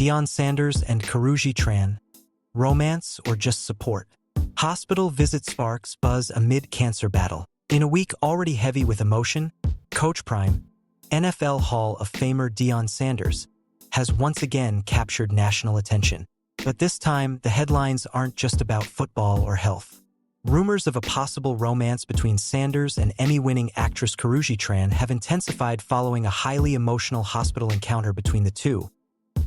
Deion Sanders and Karrueche Tran. Romance or just support? Hospital visit sparks buzz amid cancer battle. In a week already heavy with emotion, Coach Prime, NFL Hall of Famer Deion Sanders, has once again captured national attention. But this time, the headlines aren't just about football or health. Rumors of a possible romance between Sanders and Emmy-winning actress Karrueche Tran have intensified following a highly emotional hospital encounter between the two,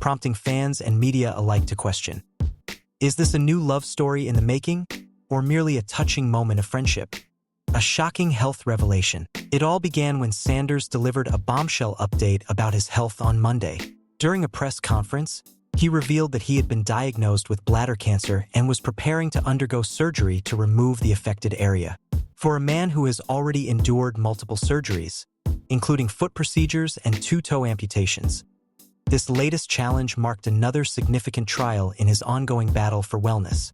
prompting fans and media alike to question: is this a new love story in the making, or merely a touching moment of friendship? A shocking health revelation. It all began when Sanders delivered a bombshell update about his health on Monday. During a press conference, he revealed that he had been diagnosed with bladder cancer and was preparing to undergo surgery to remove the affected area. For a man who has already endured multiple surgeries, including foot procedures and 2 toe amputations, this latest challenge marked another significant trial in his ongoing battle for wellness.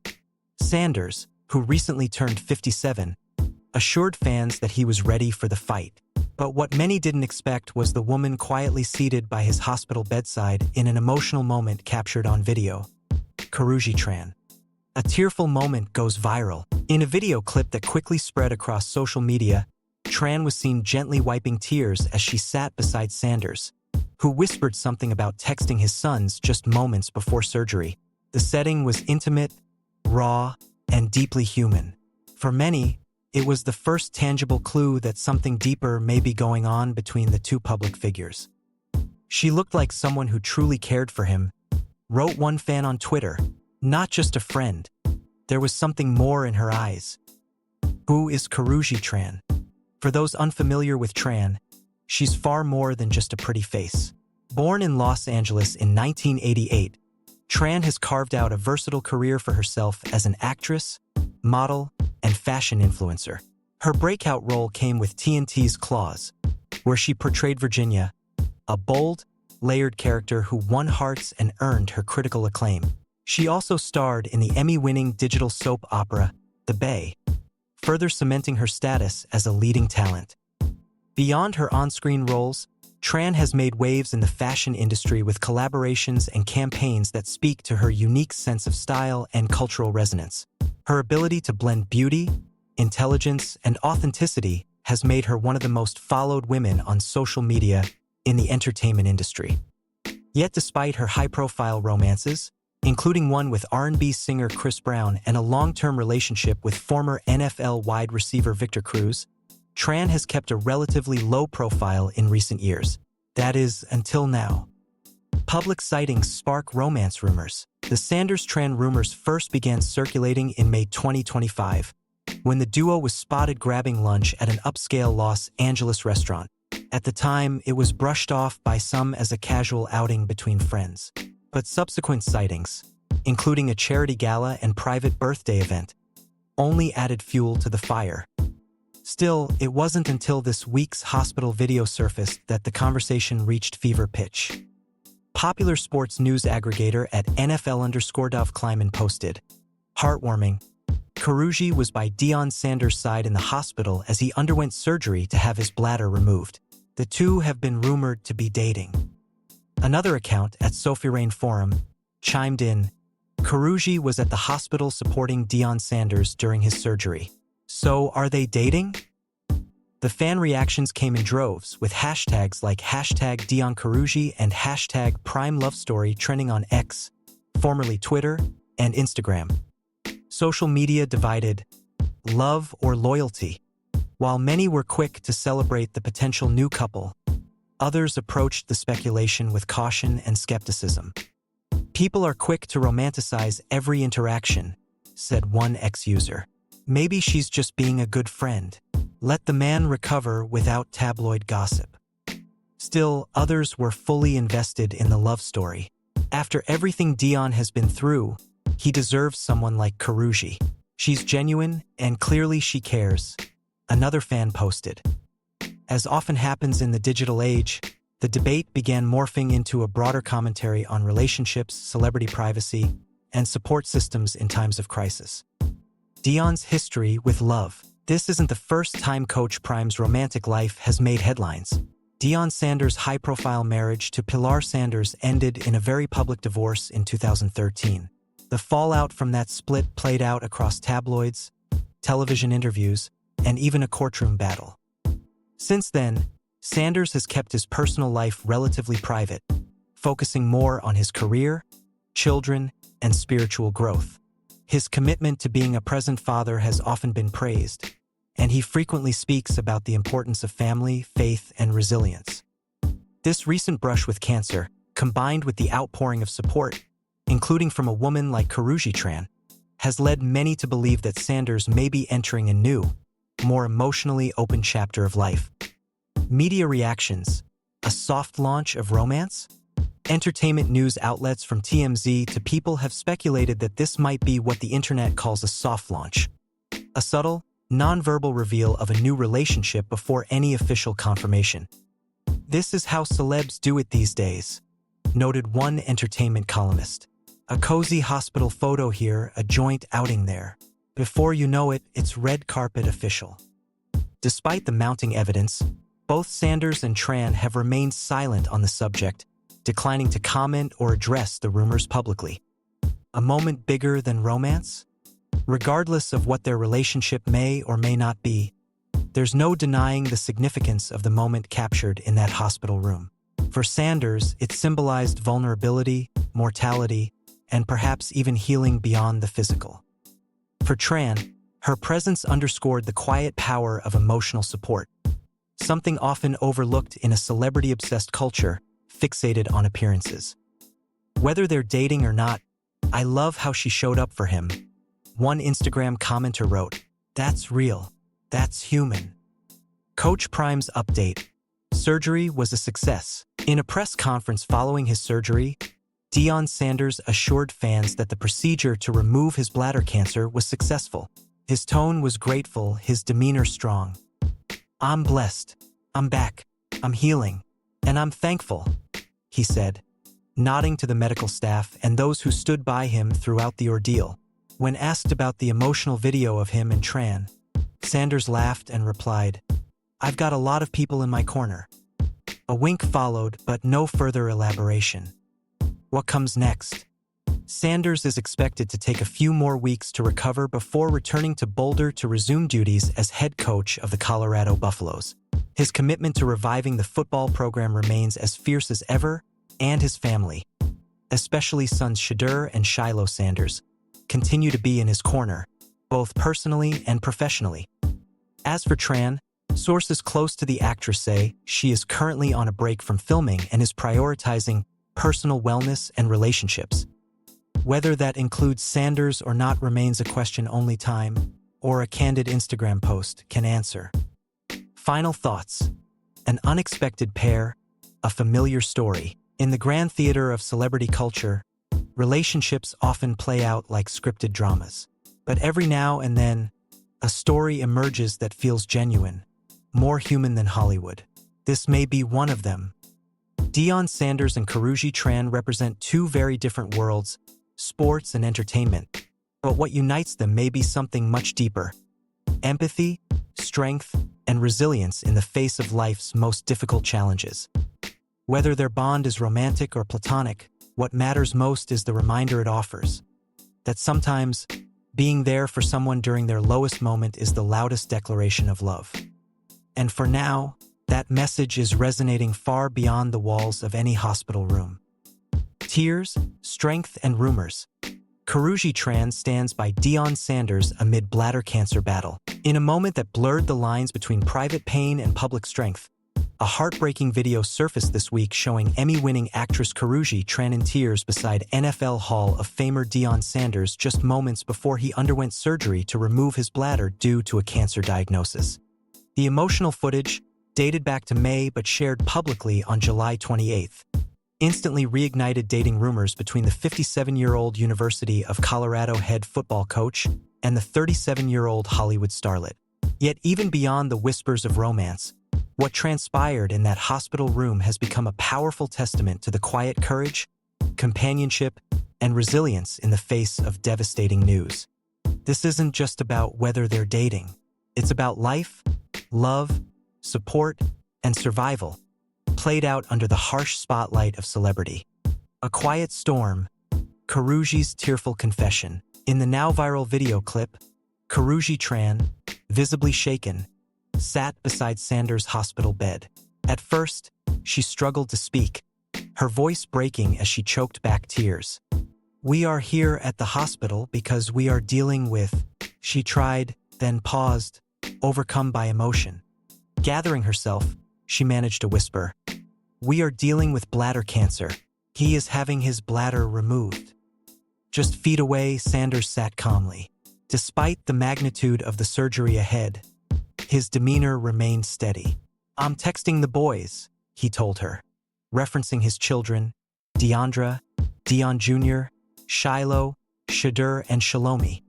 Sanders, who recently turned 57, assured fans that he was ready for the fight. But what many didn't expect was the woman quietly seated by his hospital bedside in an emotional moment captured on video. Karrueche Tran. A tearful moment goes viral. In a video clip that quickly spread across social media, Tran was seen gently wiping tears as she sat beside Sanders, who whispered something about texting his sons just moments before surgery. The setting was intimate, raw, and deeply human. For many, it was the first tangible clue that something deeper may be going on between the two public figures. She looked like someone who truly cared for him, wrote one fan on Twitter. Not just a friend. There was something more in her eyes. Who is Karrueche Tran? For those unfamiliar with Tran, she's far more than just a pretty face. Born in Los Angeles in 1988, Tran has carved out a versatile career for herself as an actress, model, and fashion influencer. Her breakout role came with TNT's Claws, where she portrayed Virginia, a bold, layered character who won hearts and earned her critical acclaim. She also starred in the Emmy-winning digital soap opera, The Bay, further cementing her status as a leading talent. Beyond her on-screen roles, Tran has made waves in the fashion industry with collaborations and campaigns that speak to her unique sense of style and cultural resonance. Her ability to blend beauty, intelligence, and authenticity has made her one of the most followed women on social media in the entertainment industry. Yet despite her high-profile romances, including one with R&B singer Chris Brown and a long-term relationship with former NFL wide receiver Victor Cruz, Tran has kept a relatively low profile in recent years. That is, until now. Public sightings spark romance rumors. The Sanders-Tran rumors first began circulating in May 2025, when the duo was spotted grabbing lunch at an upscale Los Angeles restaurant. At the time, it was brushed off by some as a casual outing between friends. But subsequent sightings, including a charity gala and private birthday event, only added fuel to the fire. Still, it wasn't until this week's hospital video surfaced that the conversation reached fever pitch. Popular sports news aggregator at NFL_Dov posted, "Heartwarming. Karrueche was by Deion Sanders' side in the hospital as he underwent surgery to have his bladder removed. The two have been rumored to be dating." Another account at Sophie Rain Forum chimed in, "Karrueche was at the hospital supporting Deion Sanders during his surgery. So are they dating?" The fan reactions came in droves, with hashtags like #DeionKarrueche and #PrimeLoveStory trending on X, formerly Twitter, and Instagram. Social media divided love or loyalty. While many were quick to celebrate the potential new couple, others approached the speculation with caution and skepticism. "People are quick to romanticize every interaction," said one X-user. "Maybe she's just being a good friend. Let the man recover without tabloid gossip." Still, others were fully invested in the love story. "After everything Deion has been through, he deserves someone like Karrueche. She's genuine, and clearly she cares," another fan posted. As often happens in the digital age, the debate began morphing into a broader commentary on relationships, celebrity privacy, and support systems in times of crisis. Deion's history with love. This isn't the first time Coach Prime's romantic life has made headlines. Deion Sanders' high-profile marriage to Pilar Sanders ended in a very public divorce in 2013. The fallout from that split played out across tabloids, television interviews, and even a courtroom battle. Since then, Sanders has kept his personal life relatively private, focusing more on his career, children, and spiritual growth. His commitment to being a present father has often been praised, and he frequently speaks about the importance of family, faith, and resilience. This recent brush with cancer, combined with the outpouring of support, including from a woman like Karrueche Tran, has led many to believe that Sanders may be entering a new, more emotionally open chapter of life. Media reactions: a soft launch of romance? Entertainment news outlets from TMZ to People have speculated that this might be what the internet calls a soft launch. A subtle, non-verbal reveal of a new relationship before any official confirmation. This is how celebs do it these days, noted one entertainment columnist. A cozy hospital photo here, a joint outing there. Before you know it, it's red carpet official. Despite the mounting evidence, both Sanders and Tran have remained silent on the subject, declining to comment or address the rumors publicly. A moment bigger than romance? Regardless of what their relationship may or may not be, there's no denying the significance of the moment captured in that hospital room. For Sanders, it symbolized vulnerability, mortality, and perhaps even healing beyond the physical. For Tran, her presence underscored the quiet power of emotional support, something often overlooked in a celebrity-obsessed culture fixated on appearances. Whether they're dating or not, I love how she showed up for him. One Instagram commenter wrote, "That's real. That's human." Coach Prime's update: surgery was a success. In a press conference following his surgery, Deion Sanders assured fans that the procedure to remove his bladder cancer was successful. His tone was grateful, his demeanor strong. "I'm blessed. I'm back. I'm healing. And I'm thankful," he said, nodding to the medical staff and those who stood by him throughout the ordeal. When asked about the emotional video of him and Tran, Sanders laughed and replied, "I've got a lot of people in my corner." A wink followed, but no further elaboration. What comes next? Sanders is expected to take a few more weeks to recover before returning to Boulder to resume duties as head coach of the Colorado Buffaloes. His commitment to reviving the football program remains as fierce as ever, and his family, especially sons Shedeur and Shiloh Sanders, continue to be in his corner, both personally and professionally. As for Tran, sources close to the actress say she is currently on a break from filming and is prioritizing personal wellness and relationships. Whether that includes Sanders or not remains a question only time, or a candid Instagram post, can answer. Final thoughts: an unexpected pair, a familiar story. In the grand theater of celebrity culture, relationships often play out like scripted dramas. But every now and then, a story emerges that feels genuine, more human than Hollywood. This may be one of them. Deion Sanders and Karrueche Tran represent two very different worlds, sports and entertainment. But what unites them may be something much deeper: empathy, strength, and resilience in the face of life's most difficult challenges. Whether their bond is romantic or platonic, what matters most is the reminder it offers: that sometimes, being there for someone during their lowest moment is the loudest declaration of love. And for now, that message is resonating far beyond the walls of any hospital room. Tears, strength, and rumors. Karrueche Tran stands by Deion Sanders amid bladder cancer battle. In a moment that blurred the lines between private pain and public strength, a heartbreaking video surfaced this week showing Emmy-winning actress Karrueche Tran in tears beside NFL Hall of Famer Deion Sanders just moments before he underwent surgery to remove his bladder due to a cancer diagnosis. The emotional footage, dated back to May but shared publicly on July 28th, instantly reignited dating rumors between the 57-year-old University of Colorado head football coach and the 37-year-old Hollywood starlet. Yet even beyond the whispers of romance, what transpired in that hospital room has become a powerful testament to the quiet courage, companionship, and resilience in the face of devastating news. This isn't just about whether they're dating. It's about life, love, support, and survival. played out under the harsh spotlight of celebrity. A quiet storm, Karrueche's tearful confession. In the now viral video clip, Karrueche Tran, visibly shaken, sat beside Sanders' hospital bed. At first, she struggled to speak, her voice breaking as she choked back tears. "We are here at the hospital because we are dealing with," she tried, then paused, overcome by emotion. Gathering herself, she managed to whisper, "We are dealing with bladder cancer. He is having his bladder removed." Just feet away, Sanders sat calmly. Despite the magnitude of the surgery ahead, his demeanor remained steady. "I'm texting the boys," he told her, referencing his children, Deandra, Deion Jr., Shiloh, Shadur, and Shalomi.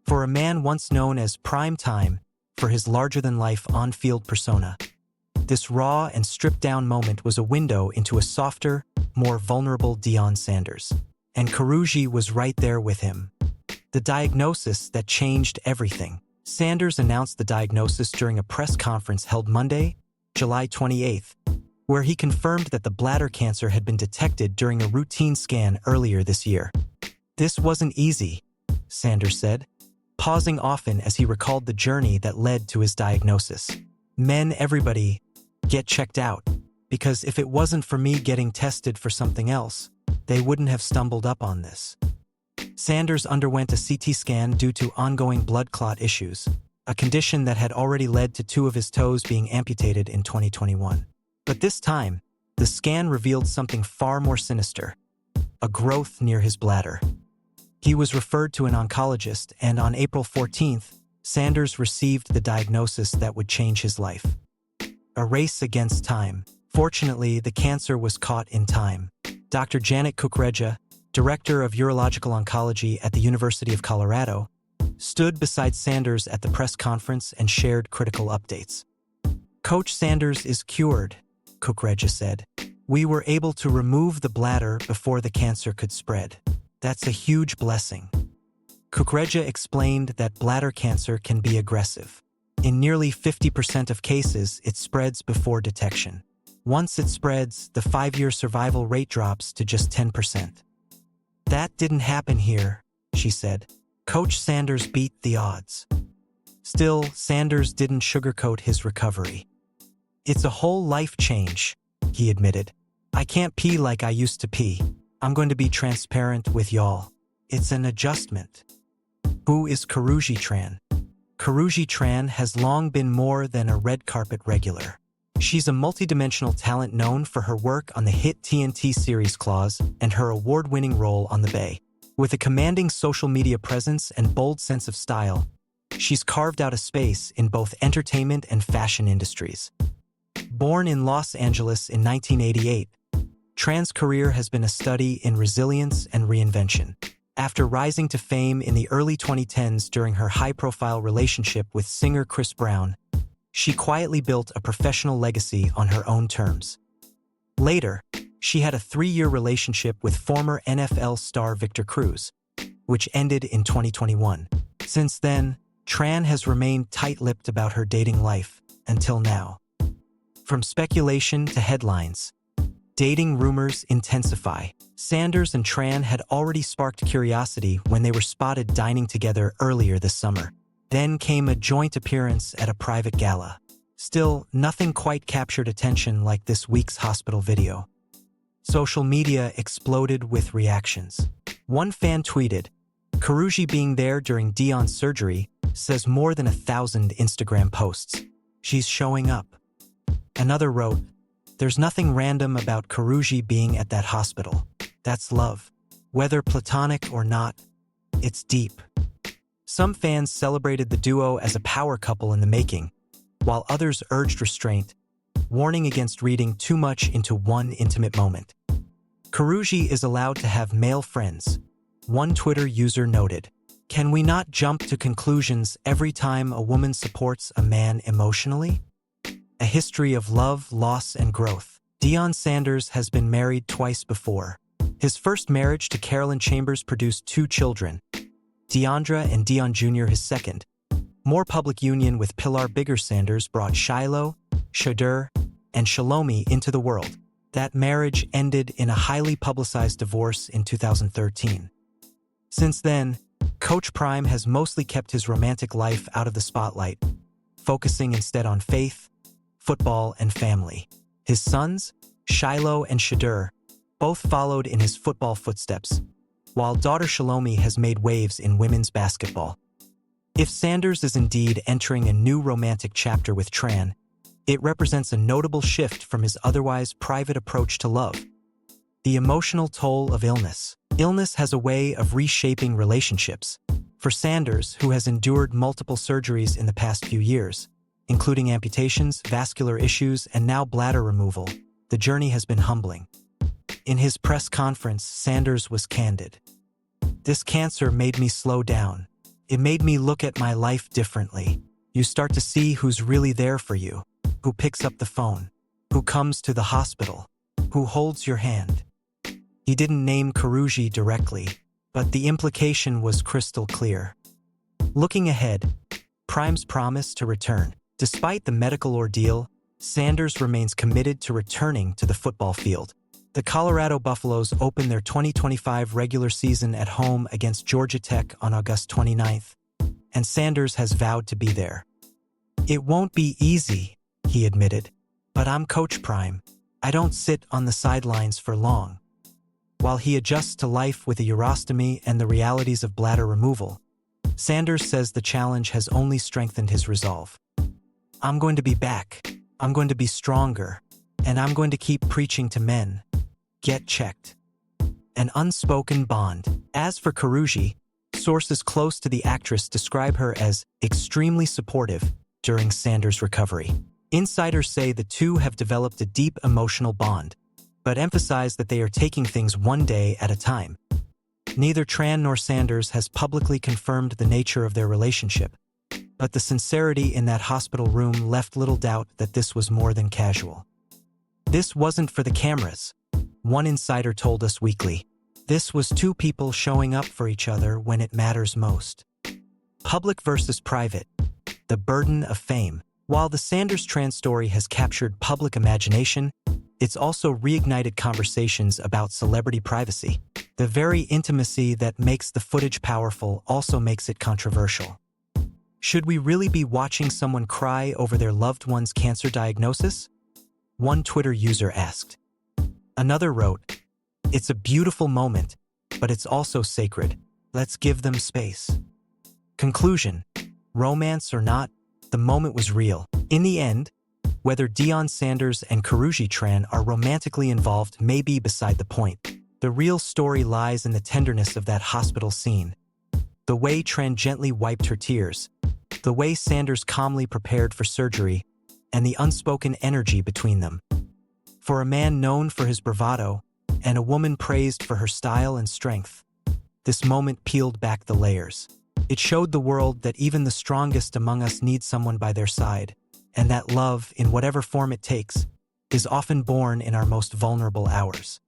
For a man once known as Prime Time for his larger-than-life on-field persona, this raw and stripped-down moment was a window into a softer, more vulnerable Deion Sanders. And Karrueche was right there with him. The diagnosis that changed everything. Sanders announced the diagnosis during a press conference held Monday, July 28th, where he confirmed that the bladder cancer had been detected during a routine scan earlier this year. "This wasn't easy," Sanders said, pausing often as he recalled the journey that led to his diagnosis. "Men, everybody, get checked out, because if it wasn't for me getting tested for something else, they wouldn't have stumbled up on this." Sanders underwent a CT scan due to ongoing blood clot issues, a condition that had already led to 2 of his toes being amputated in 2021. But this time, the scan revealed something far more sinister: a growth near his bladder. He was referred to an oncologist, and on April 14th, Sanders received the diagnosis that would change his life. A race against time. Fortunately, the cancer was caught in time. Dr. Janet Karrueche, director of urological oncology at the University of Colorado, stood beside Sanders at the press conference and shared critical updates. "Coach Sanders is cured," Karrueche said. "We were able to remove the bladder before the cancer could spread. That's a huge blessing." Karrueche explained that bladder cancer can be aggressive. In nearly 50% of cases, it spreads before detection. Once it spreads, the 5-year survival rate drops to just 10%. "That didn't happen here," she said. "Coach Sanders beat the odds." Still, Sanders didn't sugarcoat his recovery. "It's a whole life change," he admitted. "I can't pee like I used to pee. I'm going to be transparent with y'all. It's an adjustment." Who is Karrueche Tran? Karrueche Tran has long been more than a red carpet regular. She's a multidimensional talent known for her work on the hit TNT series Claws and her award-winning role on The Bay. With a commanding social media presence and bold sense of style, she's carved out a space in both entertainment and fashion industries. Born in Los Angeles in 1988, Tran's career has been a study in resilience and reinvention. After rising to fame in the early 2010s during her high-profile relationship with singer Chris Brown, she quietly built a professional legacy on her own terms. Later, she had a 3-year relationship with former NFL star Victor Cruz, which ended in 2021. Since then, Tran has remained tight-lipped about her dating life, until now. From speculation to headlines, dating rumors intensify. Sanders and Tran had already sparked curiosity when they were spotted dining together earlier this summer. Then came a joint appearance at a private gala. Still, nothing quite captured attention like this week's hospital video. Social media exploded with reactions. One fan tweeted, "Karrueche being there during Deion's surgery says more than 1,000 Instagram posts. She's showing up." Another wrote, "There's nothing random about Karrueche being at that hospital. That's love. Whether platonic or not, it's deep." Some fans celebrated the duo as a power couple in the making, while others urged restraint, warning against reading too much into one intimate moment. Karrueche is allowed to have male friends, one Twitter user noted. "Can we not jump to conclusions every time a woman supports a man emotionally?" A history of love, loss, and growth. Deion Sanders has been married twice before. His first marriage to Carolyn Chambers produced 2 children, Deandra and Deion Jr. his second. More public union with Pilar Bigger Sanders brought Shiloh, Shadur, and Shalomi into the world. That marriage ended in a highly publicized divorce in 2013. Since then, Coach Prime has mostly kept his romantic life out of the spotlight, focusing instead on faith, football, and family. His sons, Shiloh and Shadur, both followed in his football footsteps, while daughter Shalomi has made waves in women's basketball. If Sanders is indeed entering a new romantic chapter with Tran, it represents a notable shift from his otherwise private approach to love. The emotional toll of illness. Illness has a way of reshaping relationships. For Sanders, who has endured multiple surgeries in the past few years, including amputations, vascular issues, and now bladder removal, the journey has been humbling. In his press conference, Sanders was candid. "This cancer made me slow down. It made me look at my life differently. You start to see who's really there for you, who picks up the phone, who comes to the hospital, who holds your hand." He didn't name Karrueche directly, but the implication was crystal clear. Looking ahead, Prime's promise to return. Despite the medical ordeal, Sanders remains committed to returning to the football field. The Colorado Buffaloes open their 2025 regular season at home against Georgia Tech on August 29th, and Sanders has vowed to be there. "It won't be easy," he admitted, "but I'm Coach Prime. I don't sit on the sidelines for long." While he adjusts to life with a urostomy and the realities of bladder removal, Sanders says the challenge has only strengthened his resolve. "I'm going to be back. I'm going to be stronger, and I'm going to keep preaching to men. Get checked." An unspoken bond. As for Karrueche, sources close to the actress describe her as extremely supportive during Sanders' recovery. Insiders say the two have developed a deep emotional bond, but emphasize that they are taking things one day at a time. Neither Tran nor Sanders has publicly confirmed the nature of their relationship, but the sincerity in that hospital room left little doubt that this was more than casual. "This wasn't for the cameras," one insider told Us Weekly. "This was two people showing up for each other when it matters most." Public versus private. The burden of fame. While the Sanders-Tran story has captured public imagination, it's also reignited conversations about celebrity privacy. The very intimacy that makes the footage powerful also makes it controversial. Should we really be watching someone cry over their loved one's cancer diagnosis? One Twitter user asked. Another wrote, "It's a beautiful moment, but it's also sacred. Let's give them space." Conclusion. Romance or not, the moment was real. In the end, whether Deion Sanders and Karrueche Tran are romantically involved may be beside the point. The real story lies in the tenderness of that hospital scene. The way Tran gently wiped her tears, the way Sanders calmly prepared for surgery, and the unspoken energy between them. For a man known for his bravado, and a woman praised for her style and strength, this moment peeled back the layers. It showed the world that even the strongest among us need someone by their side, and that love, in whatever form it takes, is often born in our most vulnerable hours.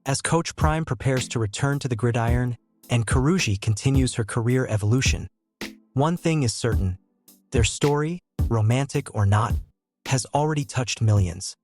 As Coach Prime prepares to return to the gridiron, and Karrueche continues her career evolution, one thing is certain: their story, romantic or not, has already touched millions.